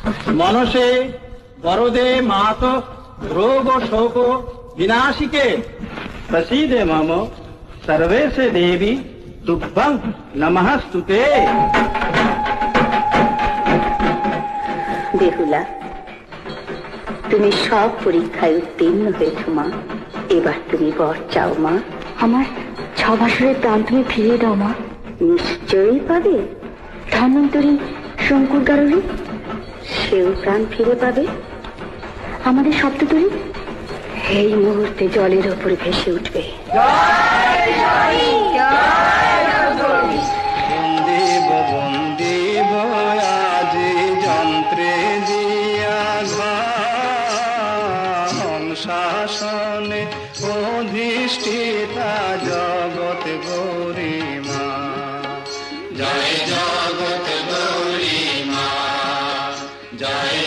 मनसे वरदे मात रोग शोक विनाशिके प्रसीदे मम सर्वेशे देवी तुभ्यं नमस्तुते। বেহুলা, তুমি সব পরীক্ষায় উত্তীর্ণ হয়েছ মা। এবার তুমি বর চাও মা। আমার 6 বছরের প্রাণ তুমি ফিরিয়ে দাও মা। নিশ্চয়ই পাবে। ধন্বন্তরী শঙ্কুর গারুরি, সেও প্রাণ ফিরে পাবে। আমাদের সপ্ততরী এই মুহূর্তে জলের ওপরে ভেসে উঠবে। বন্দিব বন্দিব আজি যন্ত্রে দিয়া ঘন শাসনে অধিষ্ঠিতা জগৎ গরিমা। জয় জগৎ গরিমা, জয়